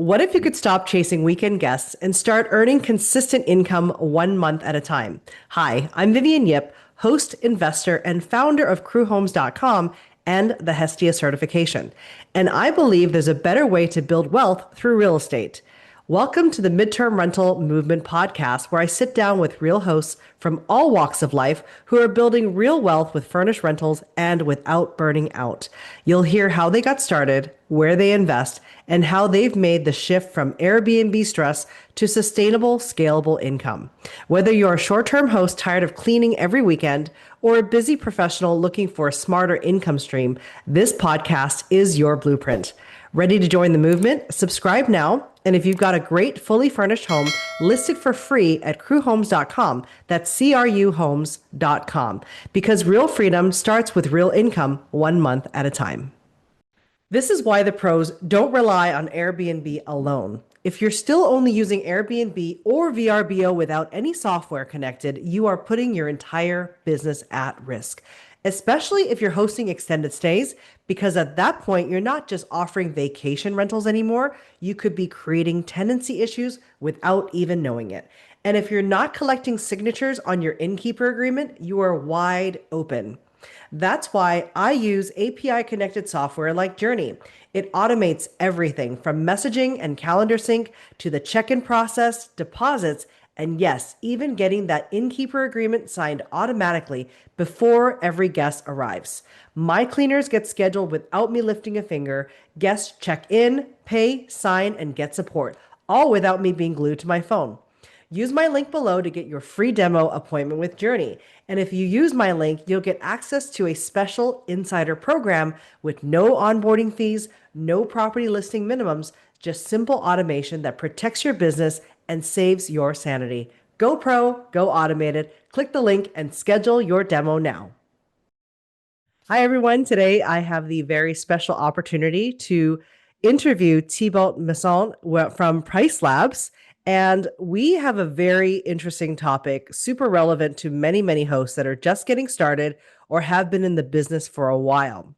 What if you could stop chasing weekend guests and start earning consistent income 1 month at a time? Hi, I'm Vivian Yip, host, investor, and founder of crewhomes.com and the Hestia certification. And I believe there's a better way to build wealth through real estate. Welcome to the Midterm Rental Movement podcast, where I sit down with real hosts from all walks of life who are building real wealth with furnished rentals and without burning out. You'll hear how they got started, where they invest, and how they've made the shift from Airbnb stress to sustainable, scalable income. Whether you're a short-term host tired of cleaning every weekend or a busy professional looking for a smarter income stream, this podcast is your blueprint. Ready to join the movement? Subscribe now. And if you've got a great fully furnished home, list it for free at crewhomes.com. That's CRUhomes.com. Because real freedom starts with real income 1 month at a time. This is why the pros don't rely on Airbnb alone. If you're still only using Airbnb or VRBO without any software connected, you are putting your entire business at risk, especially if you're hosting extended stays, because at that point, you're not just offering vacation rentals anymore. You could be creating tenancy issues without even knowing it. And if you're not collecting signatures on your innkeeper agreement, you are wide open. That's why I use API connected software like Journey. It automates everything from messaging and calendar sync to the check-in process, deposits, and yes, even getting that innkeeper agreement signed automatically before every guest arrives. My cleaners get scheduled without me lifting a finger. Guests check in, pay, sign, and get support, all without me being glued to my phone. Use my link below to get your free demo appointment with Journey. And if you use my link, you'll get access to a special insider program with no onboarding fees, no property listing minimums, just simple automation that protects your business and saves your sanity. Go pro, go automated. Click the link and schedule your demo now. Hi, everyone. Today, I have the very special opportunity to interview Tíbault Masson from PriceLabs. And we have a very interesting topic, super relevant to many, many hosts that are just getting started or have been in the business for a while.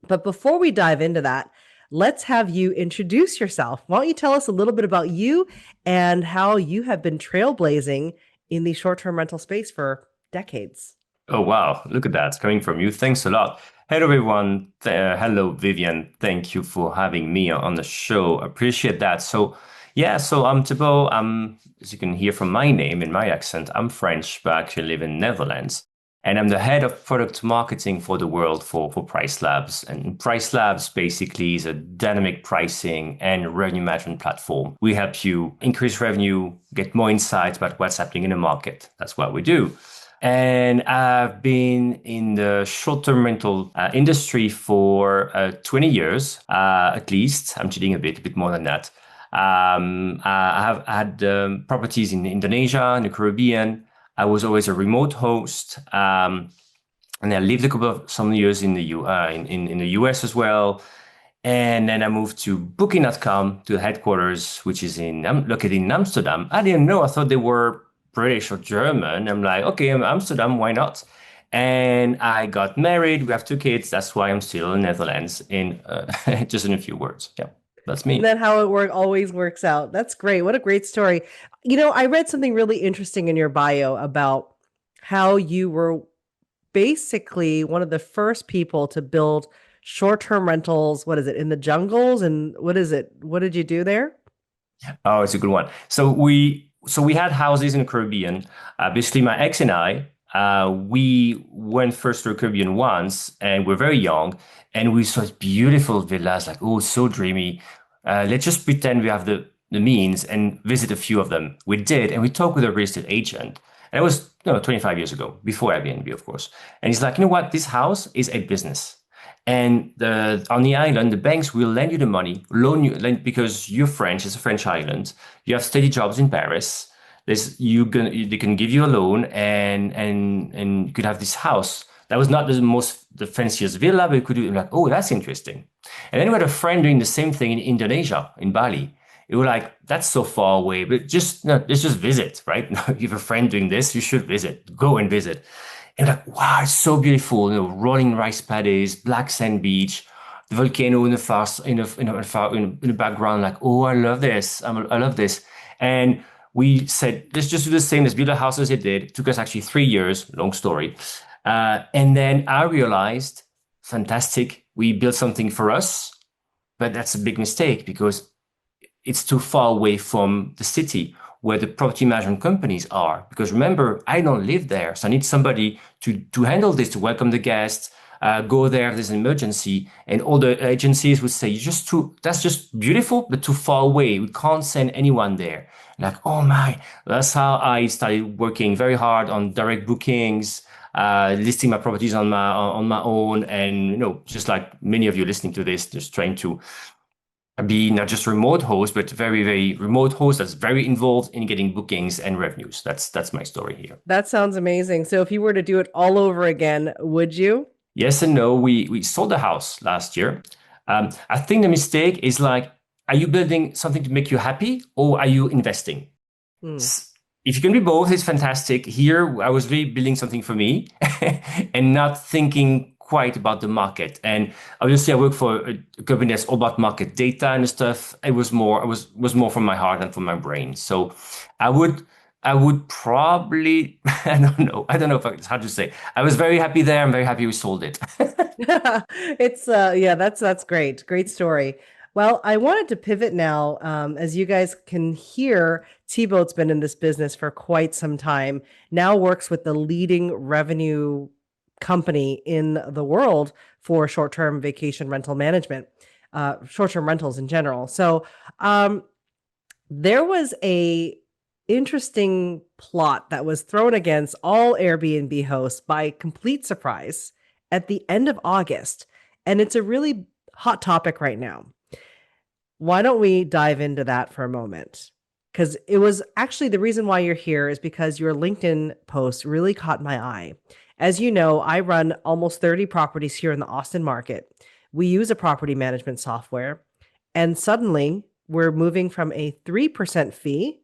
But before we dive into that, let's have you introduce yourself. Why don't you tell us a little bit about you and how you have been trailblazing in the short-term rental space for decades? Oh, wow. Look at that coming from you. Thanks a lot. Hello, everyone. Hello, Vivian. Thank you for having me on the show. Appreciate that. So I'm Tíbault. As you can hear from my name and my accent, I'm French, but I actually live in Netherlands. And I'm the head of product marketing for the world for PriceLabs. And PriceLabs basically is a dynamic pricing and revenue management platform. We help you increase revenue, get more insights about what's happening in the market. That's what we do. And I've been in the short-term rental industry for 20 years, at least. I'm cheating a bit more than that. I have had properties in Indonesia, in the Caribbean. I was always a remote host, and I lived some years in the US as well. And then I moved to Booking.com, to the headquarters, which is located in Amsterdam. I didn't know. I thought they were British or German. I'm like, okay, I'm Amsterdam, why not? And I got married. We have 2 kids. That's why I'm still in the Netherlands. In just in a few words, yeah. That's me. Isn't that how it always works out? That's great. What a great story. I read something really interesting in your bio about how you were basically one of the first people to build short-term rentals. What is it, in the jungles? And what is it? What did you do there? Oh, it's a good one. So we had houses in the Caribbean. Basically, my ex and I, we went first to the Caribbean once, and we're very young, and we saw beautiful villas, like, oh, so dreamy. Let's just pretend we have the means and visit a few of them. We did, and we talked with a real estate agent. And it was 25 years ago, before Airbnb, of course. And he's like, you know what? This house is a business. And on the island, the banks will lend you the money, because you're French, it's a French island. You have steady jobs in Paris. They can give you a loan, and you could have this house. That was not the fanciest villa, but you could do like, oh, that's interesting. And then we had a friend doing the same thing in Indonesia, in Bali. It was like, that's so far away, but let's just visit, right? If you have a friend doing this, you should visit, go and visit. And like, wow, it's so beautiful, rolling rice paddies, black sand beach, the volcano in the far, in the background, like, oh, I love this. I love this. And we said, let's just do the same. Let's build a house as it did. It took us actually 3 years, long story. And then I realized, fantastic, we built something for us, but that's a big mistake because it's too far away from the city where the property management companies are. Because remember, I don't live there. So I need somebody to handle this, to welcome the guests, go there if there's an emergency. And all the agencies would say, that's just beautiful, but too far away. We can't send anyone there. Like, oh my, that's how I started working very hard on direct bookings, listing my properties on my own. And, just like many of you listening to this, just trying to be not just remote host, but very, very remote host that's very involved in getting bookings and revenues. That's my story here. That sounds amazing. So if you were to do it all over again, would you? Yes and no. We sold the house last year. I think the mistake is like, are you building something to make you happy or are you investing? Hmm. If you can be both, it's fantastic. Here, I was really building something for me and not thinking quite about the market. And obviously, I work for a company that's all about market data and stuff. It was more from my heart than from my brain. So, I would probably I don't know if it's hard to say. I was very happy there. I'm very happy we sold it. It's yeah, that's great. Great story. Well, I wanted to pivot now. As you guys can hear, Tíbault's been in this business for quite some time. Now works with the leading revenue company in the world for short-term vacation rental management, short-term rentals in general. So, there was a interesting plot that was thrown against all Airbnb hosts by complete surprise at the end of August, and it's a really hot topic right now. Why don't we dive into that for a moment? Because it was actually the reason why you're here is because your LinkedIn post really caught my eye. As you know, I run almost 30 properties here in the Austin market. We use a property management software, and suddenly we're moving from a 3% fee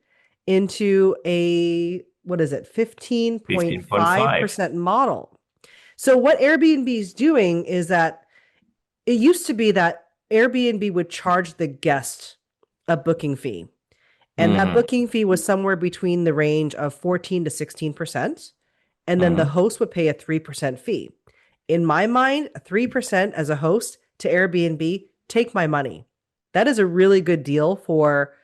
into a, what is it, 15.5. 15.5% model. So, what Airbnb is doing is that it used to be that Airbnb would charge the guest a booking fee. And that Mm-hmm. booking fee was somewhere between the range of 14 to 16%. And then the Mm-hmm. host would pay a 3% fee. In my mind, 3% as a host to Airbnb, take my money. That is a really good deal for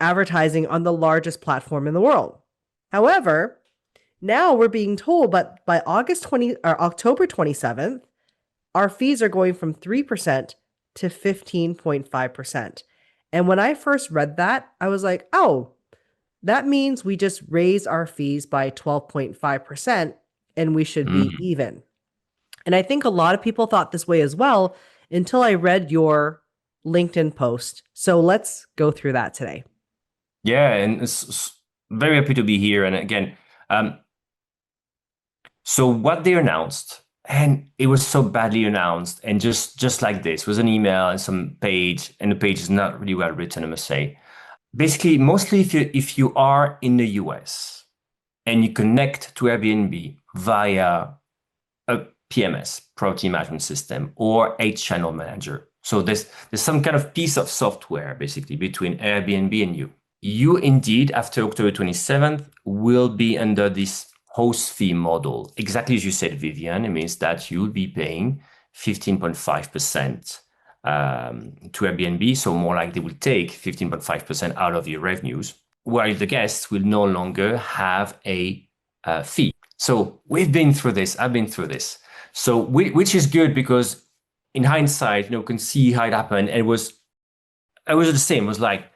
advertising on the largest platform in the world. However, now we're being told, but by August 20 or October 27th, our fees are going from 3% to 15.5%. And when I first read that, I was like, oh, that means we just raise our fees by 12.5% and we should be Mm-hmm. even. And I think a lot of people thought this way as well until I read your LinkedIn post. So let's go through that today. Yeah, and it's very happy to be here. And again, um, so what they announced, and it was so badly announced, and just like this, was an email and some page, and the page is not really well written, I must say. Basically, mostly if you are in the US and you connect to Airbnb via a PMS, property management system, or a channel manager. So there's some kind of piece of software basically between Airbnb and you. You indeed, after October 27th, will be under this host fee model. Exactly as you said, Vivian, it means that you'll be paying 15.5% to Airbnb. So more like they will take 15.5% out of your revenues, while the guests will no longer have a fee. So we've been through this. I've been through this. So which is good because in hindsight, can see how it happened. And it was the same. It was like,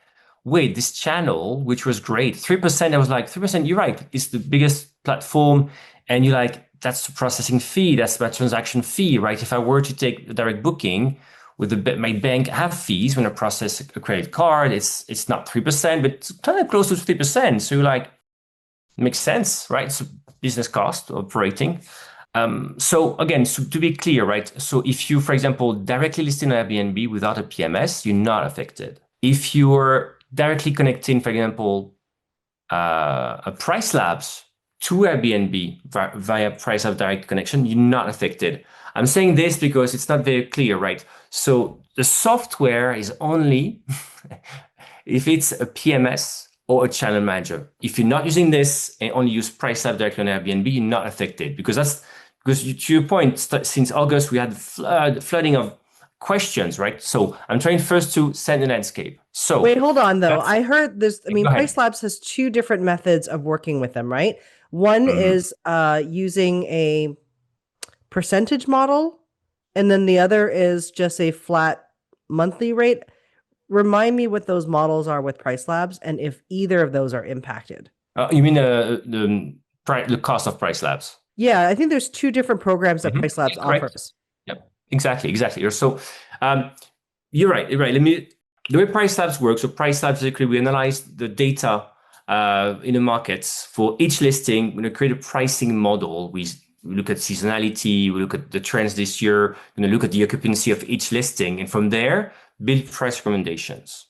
wait, this channel, which was great, 3%. I was like, 3%, you're right. It's the biggest platform. And you're like, that's the processing fee. That's my transaction fee, right? If I were to take a direct booking with my bank have fees when I process a credit card, it's not 3%, but it's kind of close to 3%. So you're like, makes sense, right? It's a business cost operating. So again, so to be clear, right? So if you, for example, directly list in Airbnb without a PMS, you're not affected. If you're directly connecting, for example, a PriceLabs to Airbnb via PriceLabs direct connection, you're not affected. I'm saying this because it's not very clear, right? So the software is only if it's a PMS or a channel manager. If you're not using this and only use PriceLabs directly on Airbnb, you're not affected because to your point, since August, we had flooding of questions, right? So I'm trying first to set the landscape. So Wait, hold on though. I heard this. I mean, go ahead. PriceLabs has two different methods of working with them, right? One Mhm. is using a percentage model, and then the other is just a flat monthly rate. Remind me what those models are with PriceLabs and if either of those are impacted. You mean the cost of PriceLabs? Yeah, I think there's two different programs that PriceLabs Yeah, correct. offers. Yep, exactly. So um, you're right. You're right. The way PriceLabs works. So PriceLabs basically we analyze the data in the markets for each listing. We're going to create a pricing model. We look at seasonality. We look at the trends this year. We're going to look at the occupancy of each listing, and from there build price recommendations.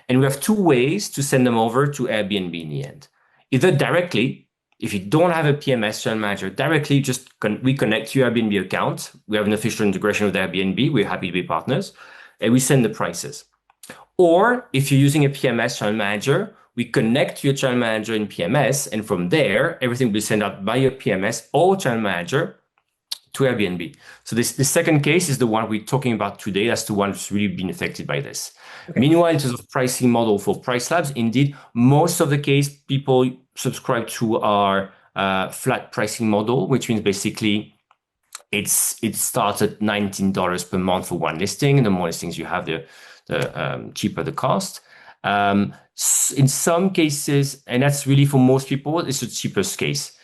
And we have two ways to send them over to Airbnb in the end. Either directly, if you don't have a PMS channel manager, directly just we connect to your Airbnb account. We have an official integration with Airbnb. We're happy to be partners. And we send the prices. Or if you're using a PMS channel manager, we connect to your channel manager in PMS. And from there, everything will be sent out by your PMS or channel manager to Airbnb. So the second case is the one we're talking about today. That's the one that's really been affected by this. Okay. Meanwhile, in terms of pricing model for PriceLabs, indeed, most of the case people subscribe to our flat pricing model, which means basically it starts at $19 per month for one listing. And the more listings you have, the cheaper the cost. In some cases, and that's really for most people, it's the cheapest case.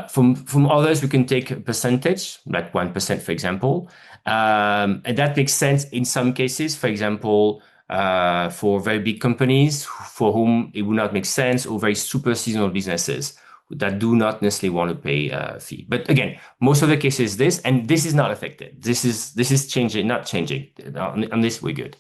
From others, we can take a percentage, like 1%, for example. And that makes sense in some cases. For example, for very big companies for whom it would not make sense, or very super seasonal businesses that do not necessarily want to pay a fee. But again, most of the cases this, and this is not affected. This is changing, not changing. On this, we're good.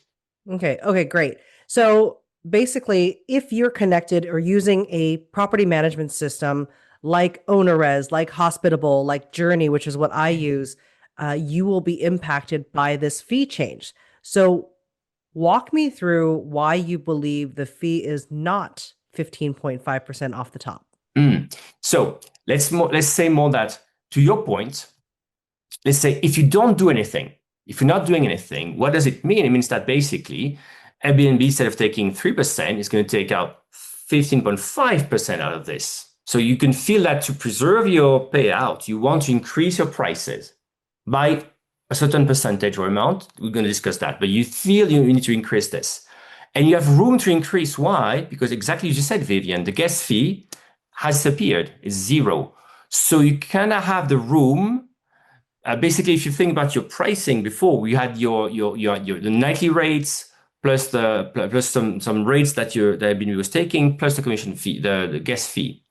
Okay, great. So basically, if you're connected or using a property management system like OwnerRes, like Hospitable, like Journey, which is what I use, you will be impacted by this fee change. So walk me through why you believe the fee is not 15.5% off the top. So let's say more that to your point, let's say if you don't do anything, if you're not doing anything, what does it mean? It means that basically Airbnb, instead of taking 3%, is going to take out 15.5% out of this. So you can feel that to preserve your payout, you want to increase your prices by a certain percentage or amount. We're going to discuss that, but you feel you need to increase this. And you have room to increase. Why? Because exactly as you said, Vivian, the guest fee has disappeared. It's zero. So you kind of have the room. Basically, if you think about your pricing before, we had the nightly rates plus some rates that the Airbnb was taking, plus the commission fee, the guest fee.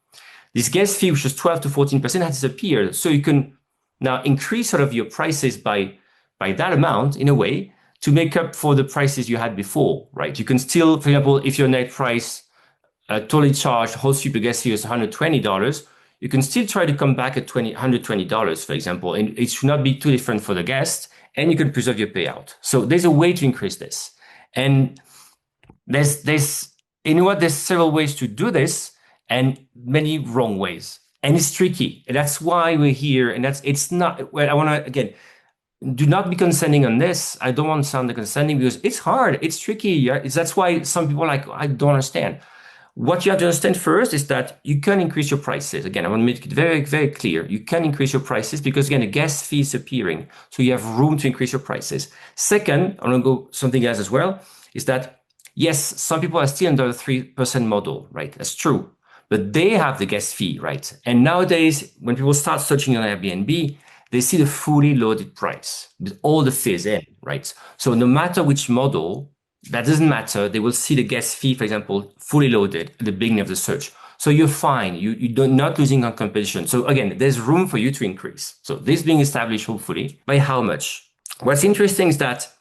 This guest fee, which was 12 to 14%, has disappeared. So you can now increase sort of your prices by that amount in a way to make up for the prices you had before, right? You can still, for example, if your net price totally charged whole super guest fee is $120, you can still try to come back at $120, for example, and it should not be too different for the guest, and you can preserve your payout. So there's a way to increase this. And there's several ways to do this and many wrong ways. And it's tricky. And that's why we're here. And it's not, well, I want to, again, do not be condescending on this. I don't want to sound condescending because it's hard. It's tricky. Yeah? That's why some people are like, I don't understand. What you have to understand first is that you can increase your prices. Again, I want to make it very, very clear. You can increase your prices because, again, the guest fee is appearing. So you have room to increase your prices. Second, I want to go something else as well, is that, yes, some people are still under the 3% model, right? That's true. But they have the guest fee, right? And nowadays, when people start searching on Airbnb, they see the fully loaded price with all the fees in, right? So no matter which model, that doesn't matter. They will see the guest fee, for example, fully loaded at the beginning of the search. So you're fine. You're not losing on competition. So again, there's room for you to increase. So this being established, hopefully, by how much? What's interesting is that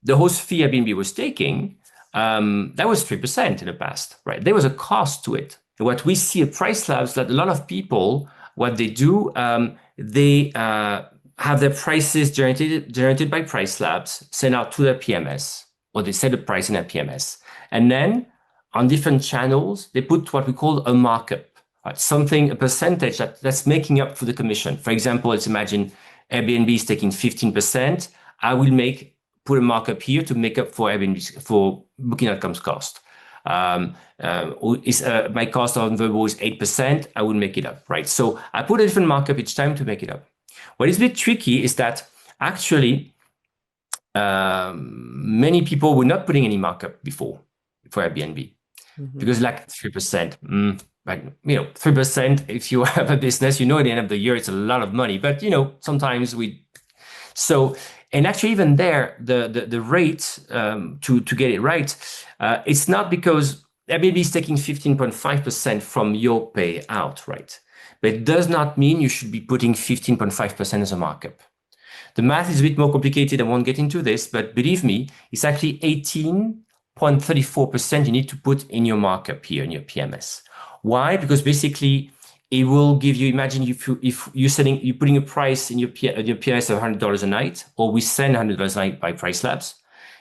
the host fee Airbnb was taking, that was 3% in the past, right? There was a cost to it. And what we see at PriceLabs, that a lot of people, what they do, they have their prices generated by PriceLabs, sent out to their PMS, or they set a price in their PMS. And then on different channels, they put what we call a markup, right? Something, a percentage that's making up for the commission. For example, let's imagine Airbnb is taking 15%. I will put a markup here to make up for Airbnb, for Booking.com's cost. My cost on Vrbo is 8%. I will make it up, right? So I put a different markup each time to make it up. What is a bit tricky is that actually many people were not putting any markup before for Airbnb because like 3%, like 3%. If you have a business, at the end of the year it's a lot of money. But sometimes and actually even there the rate to get it right, it's not because Airbnb is taking 15.5% from your payout, right? But it does not mean you should be putting 15.5% as a markup. The math is a bit more complicated. I won't get into this, but believe me, it's actually 18.34% you need to put in your markup here in your PMS. Why? Because basically it will give you, imagine if you're putting a price in your PMS of $100 a night, or we send $100 a night by PriceLabs.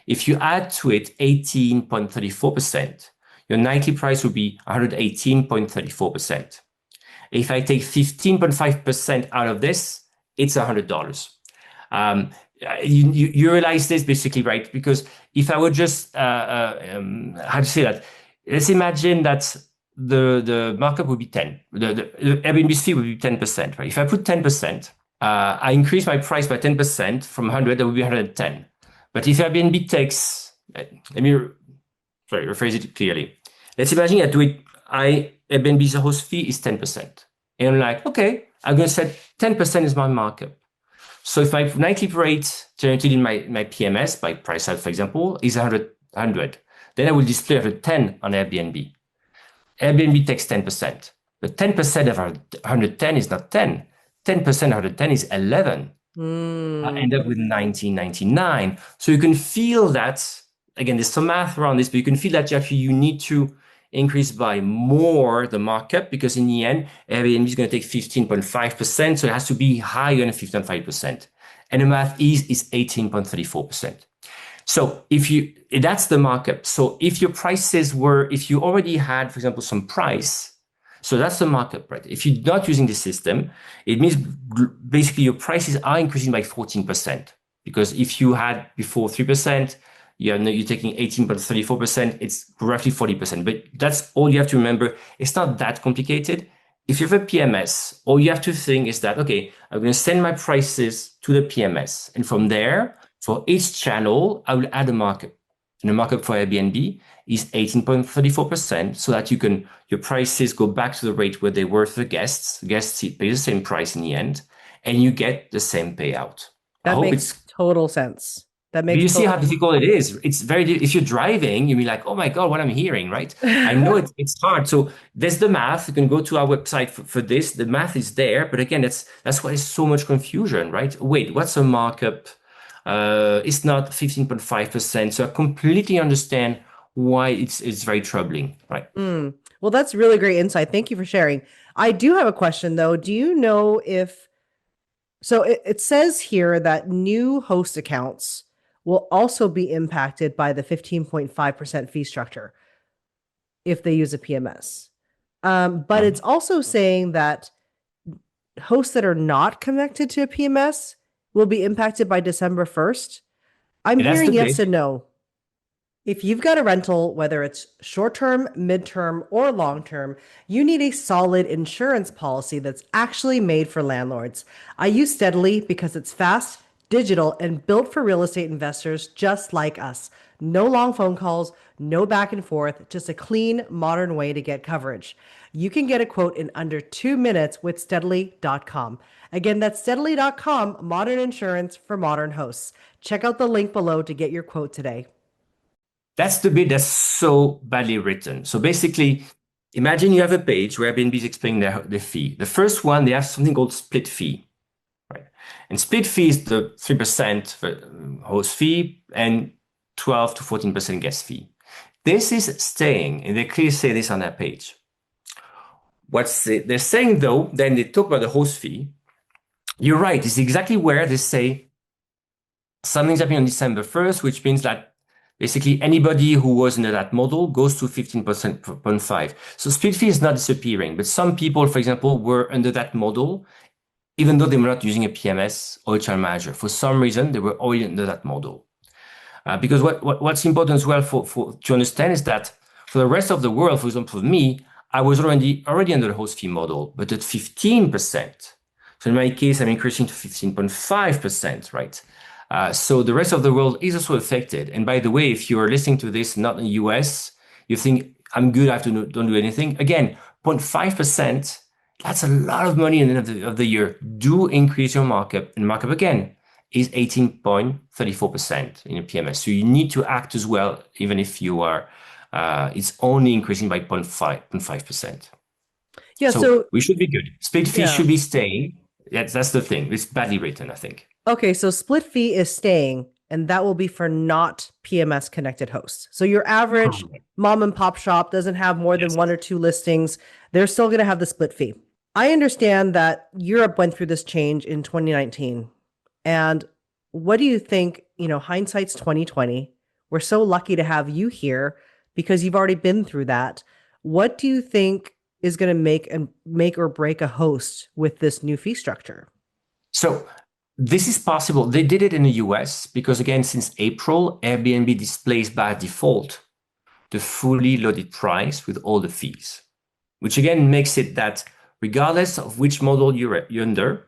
If you add to it 18.34%, your nightly price will be 118.34%. If I take 15.5% out of this, it's $100. You realize this basically, right? Because if I would just, how to say that? Let's imagine that the markup would be 10. The Airbnb's fee would be 10%, right? If I put 10%, I increase my price by 10% from 100, that would be 110. But if Airbnb takes, let me rephrase it clearly. Let's imagine Airbnb's host fee is 10%. And I'm like, okay, I'm going to set 10% as my markup. So if my nightly rate generated in my PMS by PriceLabs, for example, is 100, then I will display 110 on Airbnb. Airbnb takes 10%, but 10% of 110 is not 10. 10% of 110 is 11. I end up with 19.99. So you can feel that, again, there's some math around this, but you can feel that you need to increase by more the markup, because in the end, Airbnb is going to take 15.5%, so it has to be higher than 15.5%. And the math is 18.34%. So that's the markup. So if your prices if you already had, for example, some price, so that's the markup, right? If you're not using the system, it means basically your prices are increasing by 14%. Because if you had before 3%, you're taking 18.34%, it's roughly 40%. But that's all you have to remember. It's not that complicated. If you have a PMS, all you have to think is that, okay, I'm going to send my prices to the PMS. And from there, for each channel, I will add a markup. And the markup for Airbnb is 18.34%, so that your prices go back to the rate where they were for the guests. Guests pay the same price in the end, and you get the same payout. That makes total sense. But you see how difficult it is. It's if you're driving, you'll be like, oh my God, what I'm hearing, right? I know it's hard. So there's the math. You can go to our website for this. The math is there. But again, that's why there's so much confusion, right? Wait, what's a markup? It's not 15.5%. So I completely understand why it's very troubling, right? Well, that's really great insight. Thank you for sharing. I do have a question though. Do you know so it says here that new host accounts will also be impacted by the 15.5% fee structure if they use a PMS. But it's also saying that hosts that are not connected to a PMS will be impacted by December 1st. I'm hearing yes and no. If you've got a rental, whether it's short-term, mid-term, or long-term, you need a solid insurance policy that's actually made for landlords. I use Steadily because it's fast, digital, and built for real estate investors just like us. No long phone calls, no back and forth, just a clean, modern way to get coverage. You can get a quote in under 2 minutes with Steadily.com. Again, that's Steadily.com, modern insurance for modern hosts. Check out the link below to get your quote today. That's the bit that's so badly written. So basically, imagine you have a page where Airbnb is explaining their fee. The first one, they have something called split fee, right? And split fee is the 3% for host fee and 12 to 14% guest fee. This is staying, and they clearly say this on their page. They're saying though, then they talk about the host fee. You're right. It's exactly where they say something's happening on December 1st, which means that basically anybody who was under that model goes to 15.5. So split fee is not disappearing, but some people, for example, were under that model, even though they were not using a PMS or a channel manager. For some reason, they were already under that model. Because what's important as well to understand is that for the rest of the world, for example, for me, I was already under the host fee model, but at 15%. So in my case, I'm increasing to 15.5%, right? So the rest of the world is also affected. And by the way, if you are listening to this not in the US, you think I'm good, don't do anything. Again, 0.5%, that's a lot of money in the end of the year. Do increase your markup, and markup again is 18.34% in a PMS. So you need to act as well, even if you are, it's only increasing by 0.5%. Yeah. So So, we should be good. Split fee yeah. should be staying. That's the thing. It's badly written, I think. Okay. So split fee is staying, and that will be for not PMS connected hosts. So your average Correct. mom and pop shop doesn't have more than Yes. one or two listings. They're still going to have the split fee. I understand that Europe went through this change in 2019. And what do you think? Hindsight's 2020. We're so lucky to have you here because you've already been through that. What do you think is going to make or break a host with this new fee structure? So this is possible. They did it in the US because, again, since April, Airbnb displays by default the fully loaded price with all the fees, which again makes it that regardless of which model you're under,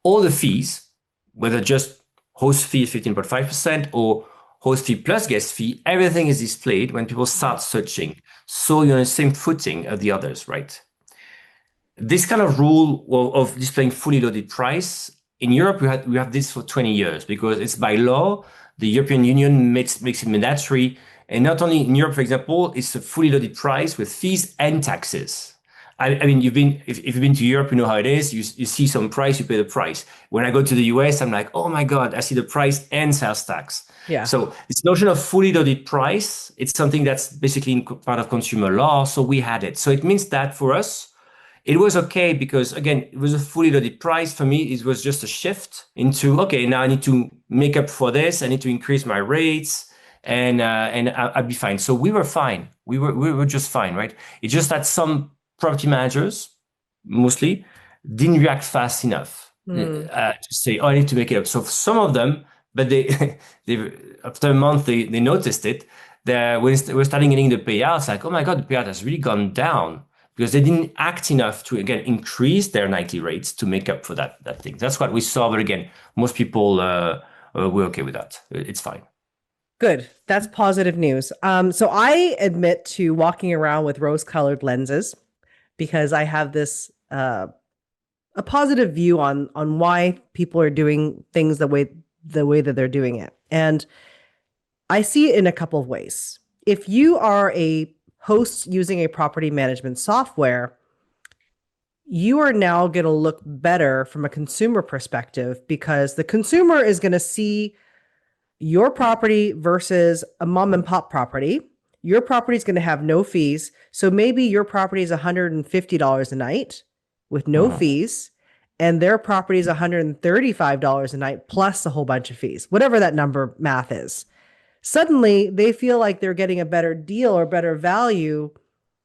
all the fees, whether just host fee 15.5% or host fee plus guest fee, everything is displayed when people start searching. So you're on the same footing as the others, right? This kind of rule of displaying fully loaded price in Europe, we have this for 20 years because it's by law. The European Union makes it mandatory. And not only in Europe, for example, it's a fully loaded price with fees and taxes. I mean, if you've been to Europe, you know how it is. You see some price, you pay the price. When I go to the US, I'm like, oh my God, I see the price and sales tax. Yeah. So this notion of fully loaded price, it's something that's basically part of consumer law. So we had it. So it means that for us, it was okay because again, it was a fully loaded price. For me, it was just a shift into, okay, now I need to make up for this. I need to increase my rates and I'll be fine. So we were fine. We were just fine, right? It's just that some property managers, mostly, didn't react fast enough Hmm. to say, oh, I need to make it up. So some of them, but they after a month, they noticed it. When we're starting getting the payouts, like, oh my God, the payout has really gone down because they didn't act enough to, again, increase their nightly rates to make up for that thing. That's what we saw. But again, most people were okay with that. It's fine. Good. That's positive news. So I admit to walking around with rose-colored lenses because I have this a positive view on why people are doing things the way that they're doing it. And I see it in a couple of ways. If you are a host using a property management software, you are now going to look better from a consumer perspective because the consumer is going to see your property versus a mom and pop property. Your property is going to have no fees. So maybe your property is $150 a night with no Mhm. fees, and their property is $135 a night plus a whole bunch of fees, whatever that number math is. Suddenly, they feel like they're getting a better deal or better value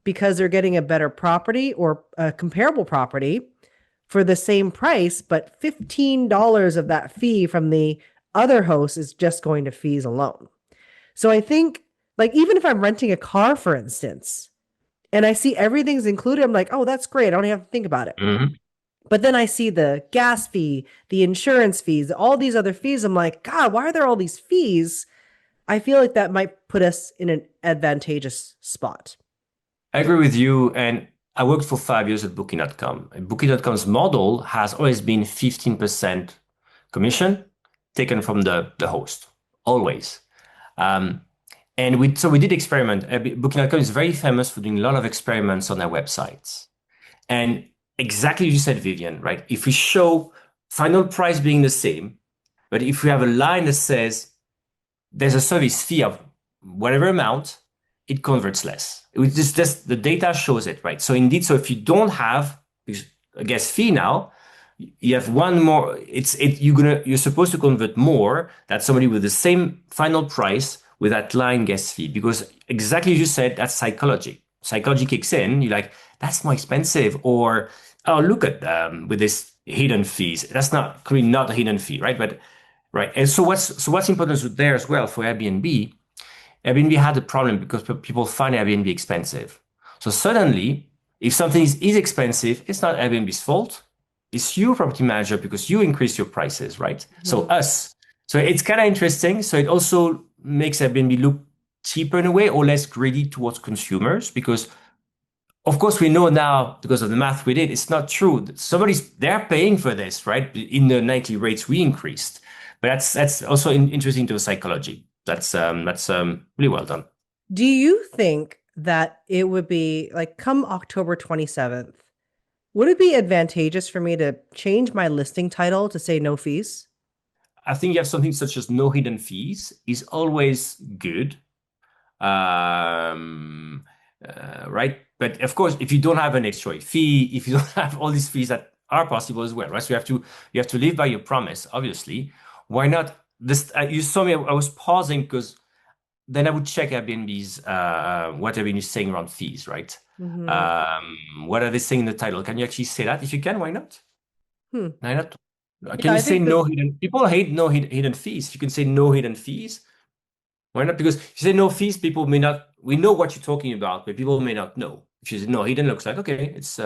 because they're getting a better property or a comparable property for the same price, but $15 of that fee from the other host is just going to fees alone. So I think, like, even if I'm renting a car, for instance, and I see everything's included, I'm like, oh, that's great. I don't even have to think about it. Mhm. But then I see the gas fee, the insurance fees, all these other fees. I'm like, God, why are there all these fees? I feel like that might put us in an advantageous spot. I agree with you. And I worked for 5 years at Booking.com. And Booking.com's model has always been 15% commission taken from the host, always. Um, and we did experiment. Booking.com is very famous for doing a lot of experiments on their websites. And exactly as you said, Vivian, right? If we show final price being the same, but if we have a line that says there's a service fee of whatever amount, it converts less. Just the data shows it, right? So indeed, so if you don't have a guest fee now, you have one more. You're supposed to convert more than somebody with the same final price with that line guest fee because exactly as you said, that's psychology. Psychology kicks in. You're like, that's more expensive, or oh, look at them with this hidden fees. That's not clearly not a hidden fee, right? But right. And so what's important there as well for Airbnb? Airbnb had a problem because people find Airbnb expensive. So suddenly, if something is expensive, it's not Airbnb's fault. It's you, property manager, because you increase your prices, right? So Mhm. us. So it's kind of interesting. So it also makes Airbnb look cheaper in a way or less greedy towards consumers because of course we know now because of the math we did, it's not true. They're paying for this, right? In the nightly rates we increased. But that's also interesting to the psychology. That's really well done. Do you think that it would be like come October 27th, would it be advantageous for me to change my listing title to say no fees? I think you have something such as no hidden fees is always good. Um, right? But of course, if you don't have an extra fee, if you don't have all these fees that are possible as well, right? So you have to live by your promise, obviously. Why not? This you saw me. I was pausing because then I would check Airbnb's what Airbnb is saying around fees, right? Hmm. What are they saying in the title? Can you actually say that? If you can, why not? Hmm. Why not? Can Yeah, you I say think that, no hidden? People hate no hidden fees. You can say no hidden fees. Why not? Because if you say no fees, people may not. We know what you're talking about, but people may not know. If you say no hidden, looks like okay, it's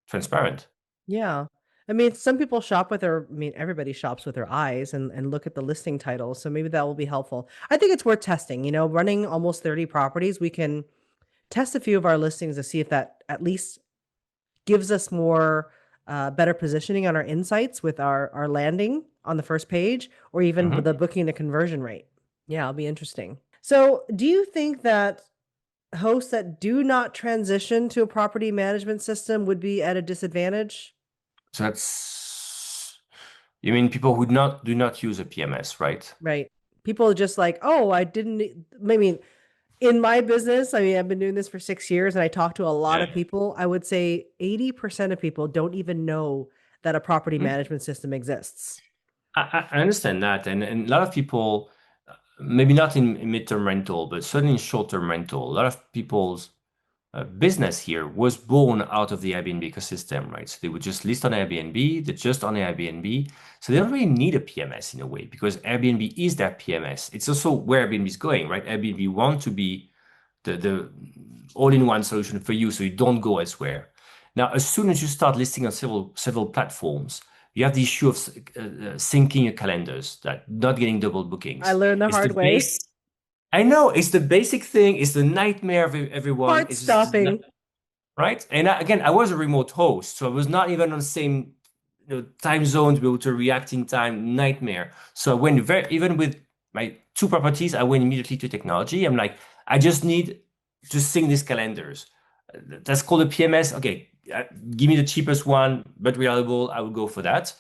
transparent. yeah. I mean, some people shop with their, I mean, everybody shops with their eyes and look at the listing titles. So maybe that will be helpful. I think it's worth testing, running almost 30 properties. We can test a few of our listings to see if that at least gives us more better positioning on our insights with our landing on the first page or even Mhm. the booking to conversion rate. Yeah, it'll be interesting. So, do you think that hosts that do not transition to a property management system would be at a disadvantage? So that's you mean people who not do not use a PMS, right? Right. People just like, oh, I didn't. I mean, in my business, I mean, I've been doing this for 6 years and I talk to a lot of Yeah. people. I would say 80% of people don't even know that a property management system exists. I understand that, and a lot of people, maybe not in midterm rental, but certainly in short-term rental, a lot of people's business here was born out of the Airbnb ecosystem, right? So they would just list on Airbnb, they're just on Airbnb. So they don't really need a PMS in a way because Airbnb is their PMS. It's also where Airbnb is going, right? Airbnb want to be the all-in-one solution for you so you don't go elsewhere. Now, as soon as you start listing on several platforms, you have the issue of syncing your calendars, that not getting double I bookings. learned the It's the hard way. base. I know it's the basic thing. It's the nightmare of everyone. Heart It's just stopping. right? And again, I was a remote host, so I was not even on the same time zone to be able to react in time. Nightmare. So I went even with my two properties, I went immediately to technology. I'm like, I just need to sync these calendars. That's called a PMS. Okay, give me the cheapest one, but reliable. I will go for that.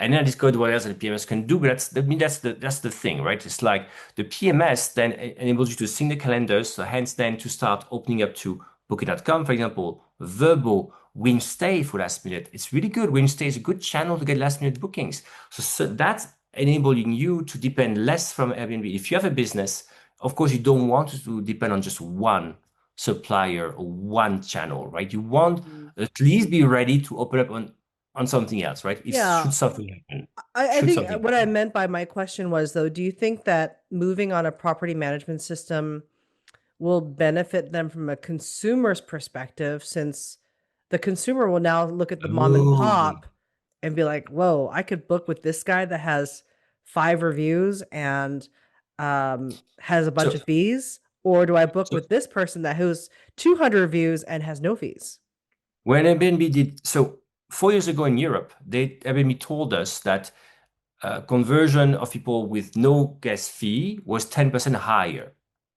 And then I discovered what else the PMS can do. But that's the thing, right? It's like the PMS then enables you to sync the calendars, so hence then to start opening up to Booking.com, for example, Verbo, WinStay for last minute. It's really good. WinStay is a good channel to get last minute bookings. So that's enabling you to depend less from Airbnb. If you have a business, of course, you don't want to depend on just one supplier or one channel, right? You want Mhm. at least be ready to open up on something else, right? If Yeah. should something happen, I should think something what I happen. meant by my question was, though, do you think that moving on a property management system will benefit them from a consumer's perspective, since the consumer will now look at the mom and Oh, pop and be like, whoa, I could book with this guy that has 5 reviews and has a bunch so of fees? Or do I book so with this person that has 200 reviews and has no fees? when Airbnb did so 4 years ago in Europe, Airbnb told us that conversion of people with no guest fee was 10% higher.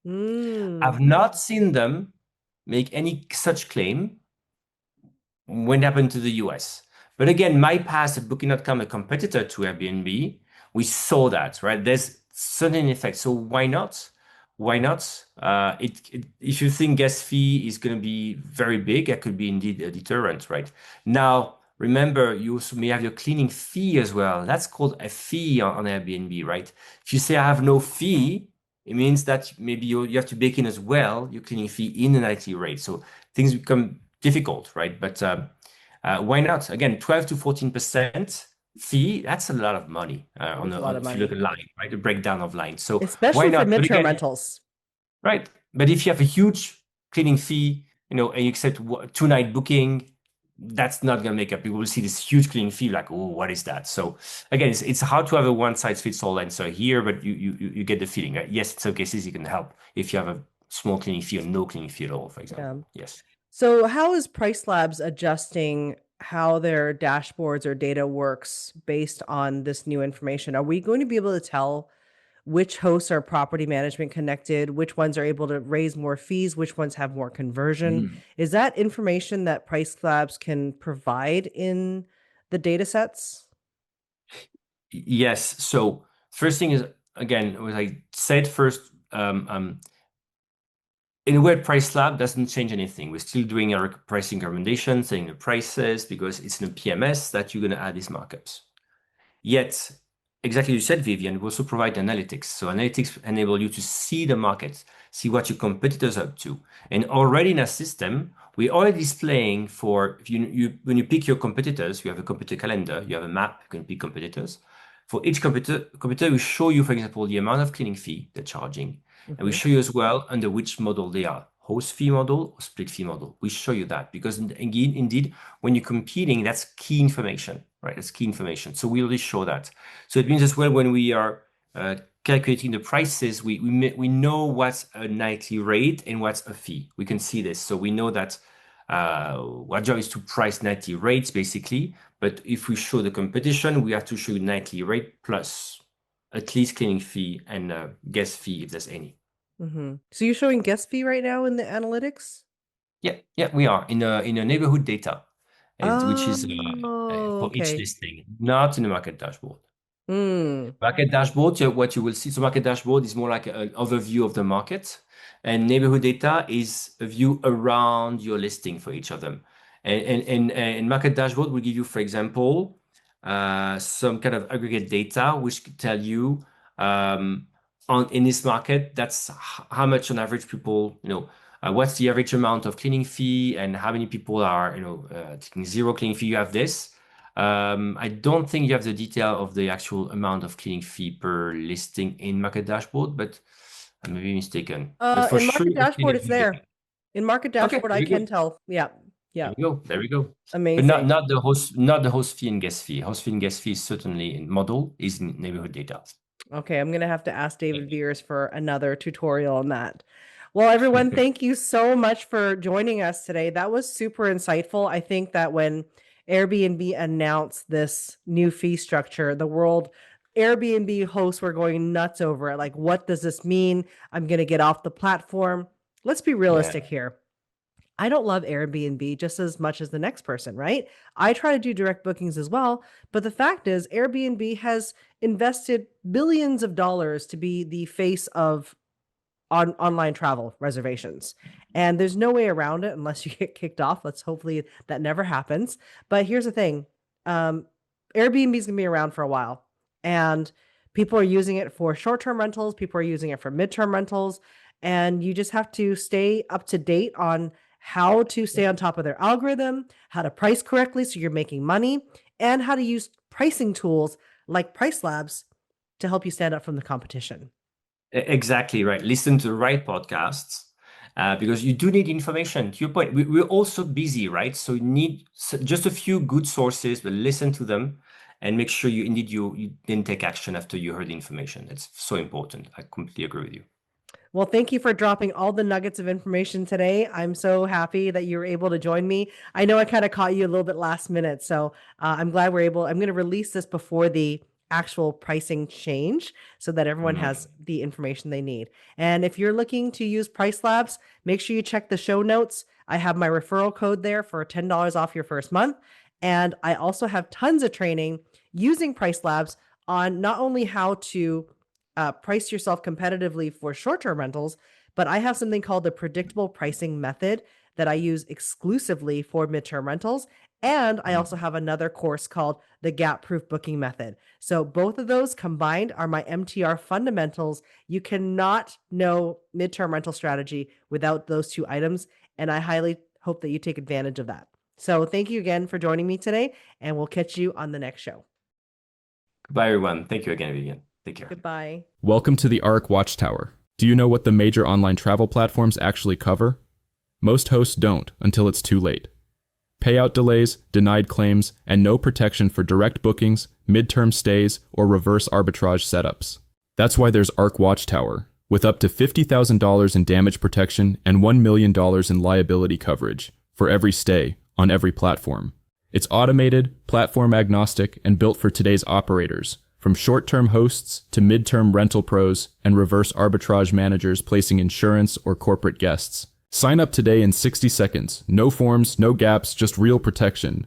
Mm. I've not seen them make any such claim when it happened to the US. But again, my past at Booking.com, a competitor to Airbnb, we saw that, right? There's certain effects. So why not? Why not? If you think gas fee is going to be very big, that could be indeed a deterrent, right? Now, remember, you also may have your cleaning fee as well. That's called a fee on Airbnb, right? If you say I have no fee, it means that maybe you have to bake in as well your cleaning fee in the nightly rate. So things become difficult, right? But why not? Again, 12 to 14% fee, that's a lot of money It is a lot of if you look money, at line, right? A breakdown of line. So why especially for not? But midterm again, rentals. right. But if you have a huge cleaning fee, and you accept 2 night booking, that's not going to make up. People will see this huge cleaning fee, like, oh, what is that? So again, it's hard to have a one size fits all answer here, but you get the feeling. Right? Yes, in some cases you can help if you have a small cleaning fee or no cleaning fee at all, for Yeah. example. Yes. So how is PriceLabs adjusting how their dashboards or data works based on this new information? Are we going to be able to tell which hosts are property management connected, which ones are able to raise more fees, which ones have more conversion? Mhm. Is that information that PriceLabs can provide in the data sets? Yes. So first thing is, again, what I said first, in a way, PriceLab doesn't change anything. We're still doing our pricing recommendations, setting the prices, because it's in a PMS that you're going to add these markups. Yet, exactly you said, Vivian, we also provide analytics. So analytics enable you to see the market, see what your competitors are up to. And already in our system, we're already displaying for when you pick your competitors, you have a competitor calendar, you have a map, you can pick competitors. For each competitor, we show you, for example, the amount of cleaning fee they're charging. And we Mhm. show you as well under which model they are, host fee model or split fee model. We show you that because indeed, when you're competing, that's key information, right? That's key information. So we really show that. So it means as well when we are calculating the prices, we know what's a nightly rate and what's a fee. We can see this. So we know that our job is to price nightly rates basically. But if we show the competition, we have to show nightly rate plus at least cleaning fee and guest fee if there's any. So you're showing guest fee right now in the analytics? Yeah, yeah, we are in a neighborhood data, which is Oh, for each okay. listing, not in the market dashboard. Hmm. Market dashboard, what you will see, so market dashboard is more like an overview of the market, and neighborhood data is a view around your listing for each of them. And market dashboard will give you, for example, some kind of aggregate data which could tell you on in this market, that's how much on average people, what's the average amount of cleaning fee and how many people are, taking zero cleaning fee. You have this. I don't think you have the detail of the actual amount of cleaning fee per listing in Market Dashboard, but I may be mistaken. But for In sure, market you can see dashboard, the it's view data. there. In market Okay, dashboard, there I we can go. tell. Yeah. There Yeah. we go. There we go. But not Amazing. not the host fee and guest fee. Host fee and guest fee is certainly in model is in neighborhood data. Okay, I'm gonna have to ask David Veers for another tutorial on that. Well, everyone, thank you so much for joining us today. That was super insightful. I think that when Airbnb announced this new fee structure, the world Airbnb hosts were going nuts over it. Like, what does this mean? I'm gonna get off the platform. Let's be Yeah. realistic here. I don't love Airbnb just as much as the next person, right? I try to do direct bookings as well. But the fact is, Airbnb has invested billions of dollars to be the face of online travel reservations. And there's no way around it unless you get kicked off. Let's hopefully that never happens. But here's the thing, um, Airbnb is going to be around for a while. And people are using it for short term rentals, people are using it for midterm rentals. And you just have to stay up to date on how to stay on top of their algorithm, how to price correctly so you're making money, and how to use pricing tools like PriceLabs to help you stand out from the competition. Exactly right. Listen to the right podcasts because you do need information. To your point, we're also busy, right? So you need just a few good sources, but listen to them and make sure you didn't take action after you heard the information. It's so important. I completely agree with you. Well, thank you for dropping all the nuggets of information today. I'm so happy that you were able to join me. I know I kind of caught you a little bit last minute, so I'm glad we're able. I'm going to release this before the actual pricing change so that everyone has Mhm. the information they need. And if you're looking to use Price Labs, make sure you check the show notes. I have my referral code there for $10 off your first month. And I also have tons of training using Price Labs on not only how to price yourself competitively for short-term rentals, but I have something called the predictable pricing method that I use exclusively for midterm rentals. And I also have another course called the Gap Proof Booking Method. So both of those combined are my MTR fundamentals. You cannot know midterm rental strategy without those two items. And I highly hope that you take advantage of that. So thank you again for joining me today, and we'll catch you on the next show. Goodbye, everyone. Thank you again, Vivian. Take care. Goodbye. Welcome to the ARC Watchtower. Do you know what the major online travel platforms actually cover? Most hosts don't until it's too late. Payout delays, denied claims, and no protection for direct bookings, midterm stays, or reverse arbitrage setups. That's why there's ARC Watchtower, with up to $50,000 in damage protection and $1 million in liability coverage for every stay on every platform. It's automated, platform agnostic, and built for today's operators, from short-term hosts to midterm rental pros and reverse arbitrage managers placing insurance or corporate guests. Sign up today in 60 seconds. No forms, no gaps, just real protection.